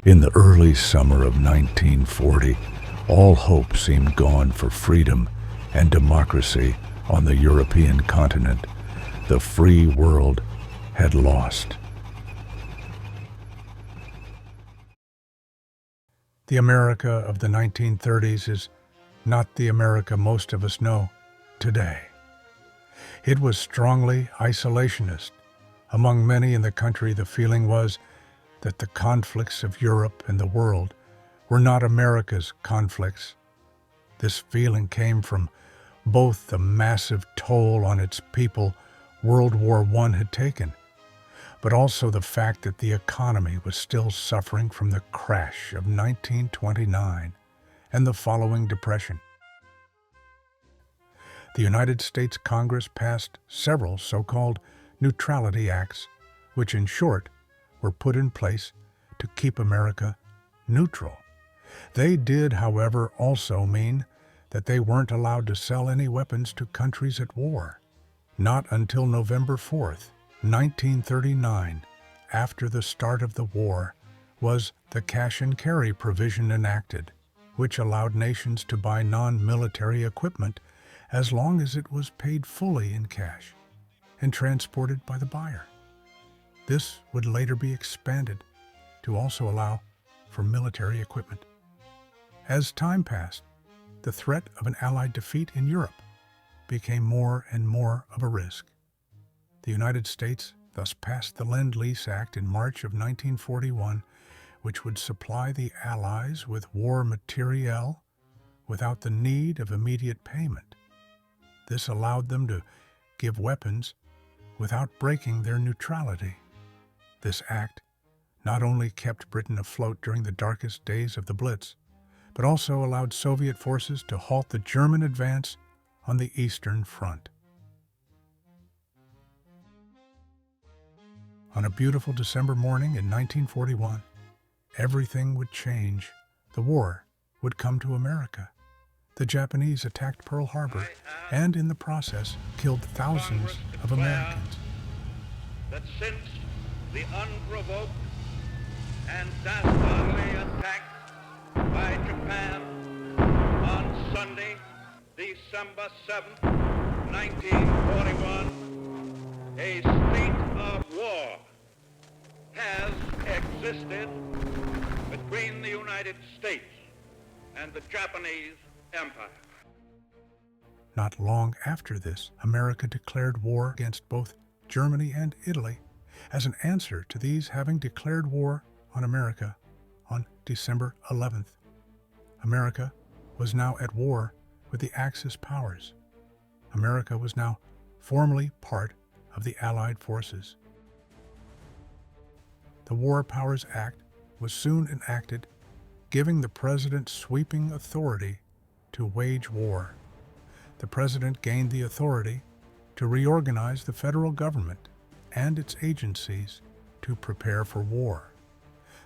In the early summer of 1940, all hope seemed gone for freedom and democracy on the European continent. The free world had lost. The America of the 1930s is not the America most of us know today. It was strongly isolationist. Among many in the country, the feeling was that the conflicts of Europe and the world were not America's conflicts. This feeling came from both the massive toll on its people World War I had taken, but also the fact that the economy was still suffering from the crash of 1929 and the following depression. The United States Congress passed several so-called neutrality acts, which in short were put in place to keep America neutral. They did, however, also mean that they weren't allowed to sell any weapons to countries at war. Not until November 4th, 1939, after the start of the war, was the cash and carry provision enacted, which allowed nations to buy non-military equipment as long as it was paid fully in cash and transported by the buyer. This would later be expanded to also allow for military equipment. As time passed, the threat of an Allied defeat in Europe became more and more of a risk. The United States thus passed the Lend-Lease Act in March of 1941, which would supply the Allies with war materiel without the need of immediate payment. This allowed them to give weapons without breaking their neutrality. This act not only kept Britain afloat during the darkest days of the Blitz, but also allowed Soviet forces to halt the German advance on the Eastern Front. On a beautiful December morning in 1941, everything would change. The war would come to America. The Japanese attacked Pearl Harbor and, in the process, killed thousands of Americans. That since the unprovoked and dastardly attack by Japan on Sunday, December 7th, 1941, a state of war has existed between the United States and the Japanese Empire. Not long after this, America declared war against both Germany and Italy as an answer to these having declared war on America on December 11th. America was now at war with the Axis powers. America was now formally part of the Allied forces. The War Powers Act was soon enacted, giving the president sweeping authority to wage war. The president gained the authority to reorganize the federal government and its agencies to prepare for war.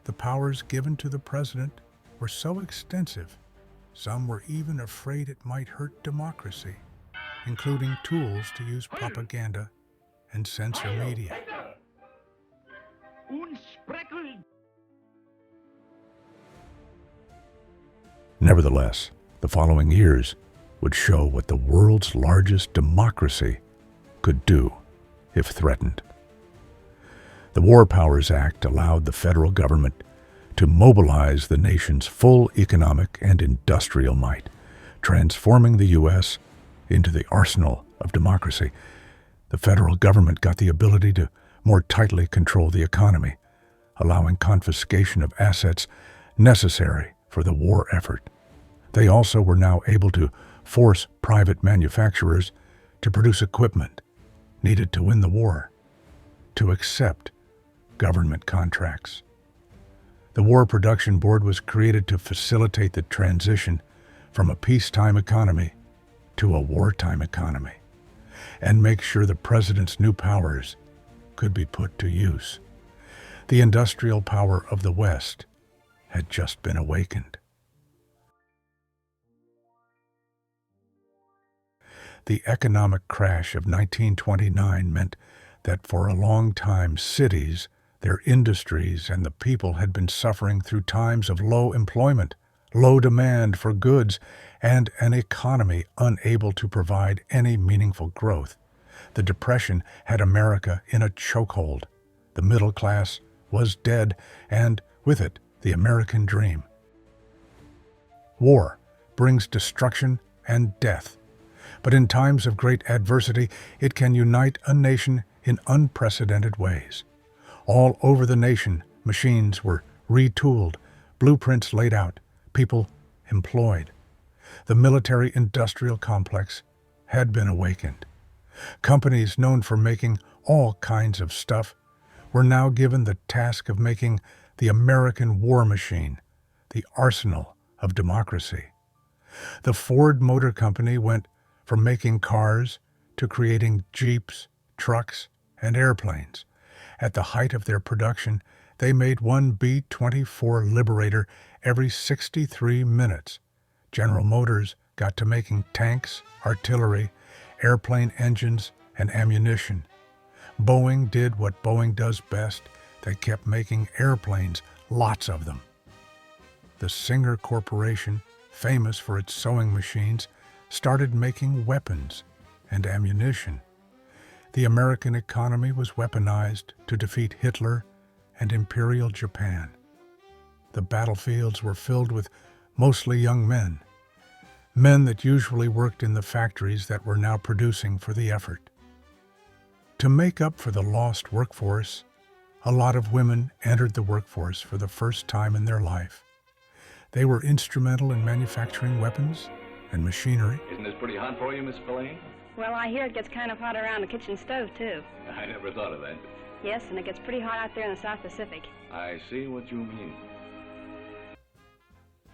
The powers given to the president were so extensive, some were even afraid it might hurt democracy, including tools to use propaganda and censor media. Nevertheless, the following years would show what the world's largest democracy could do if threatened. The War Powers Act allowed the federal government to mobilize the nation's full economic and industrial might, transforming the U.S. into the arsenal of democracy. The federal government got the ability to more tightly control the economy, allowing confiscation of assets necessary for the war effort. They also were now able to force private manufacturers to produce equipment needed to win the war, to accept government contracts. The War Production Board was created to facilitate the transition from a peacetime economy to a wartime economy, and make sure the president's new powers could be put to use. The industrial power of the West had just been awakened. The economic crash of 1929 meant that for a long time cities Their industries and the people had been suffering through times of low employment, low demand for goods, and an economy unable to provide any meaningful growth. The Depression had America in a chokehold. The middle class was dead, and with it, the American dream. War brings destruction and death, but in times of great adversity, it can unite a nation in unprecedented ways. All over the nation, machines were retooled, blueprints laid out, people employed. The military-industrial complex had been awakened. Companies known for making all kinds of stuff were now given the task of making the American war machine, the arsenal of democracy. The Ford Motor Company went from making cars to creating jeeps, trucks, and airplanes. At the height of their production, they made one B-24 Liberator every 63 minutes. General Motors got to making tanks, artillery, airplane engines, and ammunition. Boeing did what Boeing does best. They kept making airplanes, lots of them. The Singer Corporation, famous for its sewing machines, started making weapons and ammunition. The American economy was weaponized to defeat Hitler and Imperial Japan. The battlefields were filled with mostly young men that usually worked in the factories that were now producing for the effort. To make up for the lost workforce, a lot of women entered the workforce for the first time in their life. They were instrumental in manufacturing weapons and machinery. Isn't this pretty hot for you, Miss Spillane? Well, I hear it gets kind of hot around the kitchen stove, too. I never thought of that. Yes, and it gets pretty hot out there in the South Pacific. I see what you mean.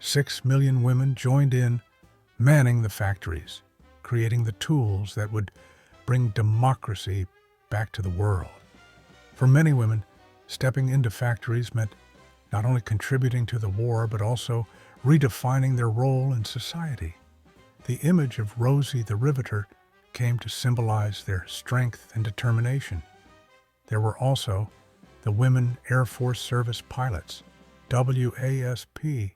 6 million women joined in, manning the factories, creating the tools that would bring democracy back to the world. For many women, stepping into factories meant not only contributing to the war, but also redefining their role in society. The image of Rosie the Riveter came to symbolize their strength and determination. There were also the Women Air Force Service pilots, WASP,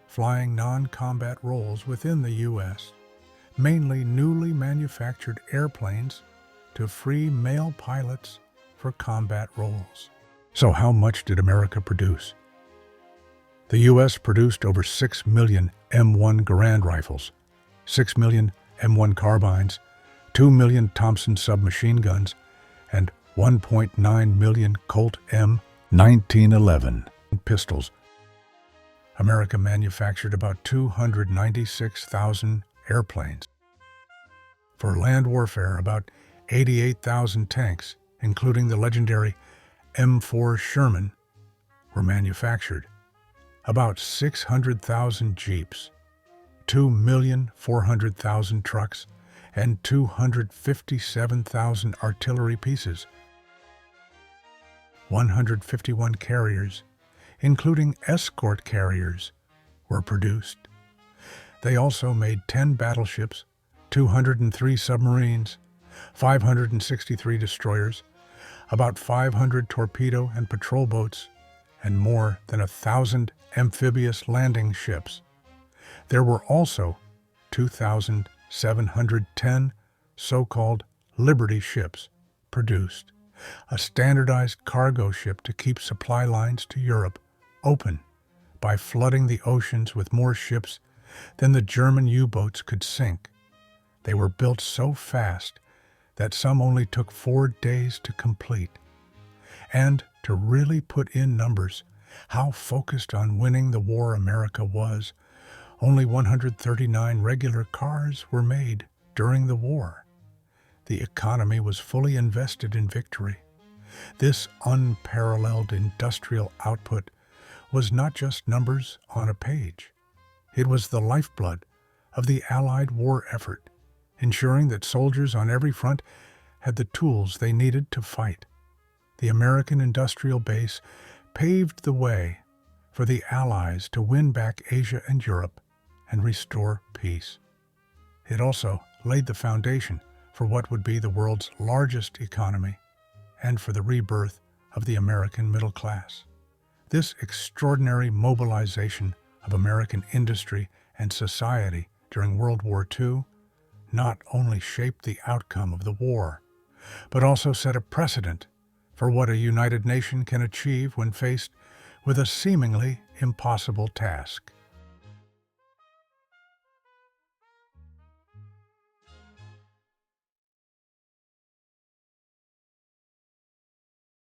flying non-combat roles within the U.S., mainly newly manufactured airplanes to free male pilots for combat roles. So how much did America produce? The U.S. produced over 6 million M1 Garand rifles, 6 million M1 carbines, 2 million Thompson submachine guns, and 1.9 million Colt M1911 pistols. America manufactured about 296,000 airplanes. For land warfare, about 88,000 tanks, including the legendary M4 Sherman, were manufactured. About 600,000 jeeps, 2,400,000 trucks, and 257,000 artillery pieces. 151 carriers, including escort carriers, were produced. They also made 10 battleships, 203 submarines, 563 destroyers, about 500 torpedo and patrol boats, and more than 1,000 amphibious landing ships. There were also 2,710 so-called Liberty ships produced, a standardized cargo ship to keep supply lines to Europe open by flooding the oceans with more ships than the German U-boats could sink. They were built so fast that some only took 4 days to complete. And to really put in numbers how focused on winning the war America was, only 139 regular cars were made during the war. The economy was fully invested in victory. This unparalleled industrial output was not just numbers on a page. It was the lifeblood of the Allied war effort, ensuring that soldiers on every front had the tools they needed to fight. The American industrial base paved the way for the Allies to win back Asia and Europe and restore peace. It also laid the foundation for what would be the world's largest economy and for the rebirth of the American middle class. This extraordinary mobilization of American industry and society during World War II not only shaped the outcome of the war, but also set a precedent for what a united nation can achieve when faced with a seemingly impossible task.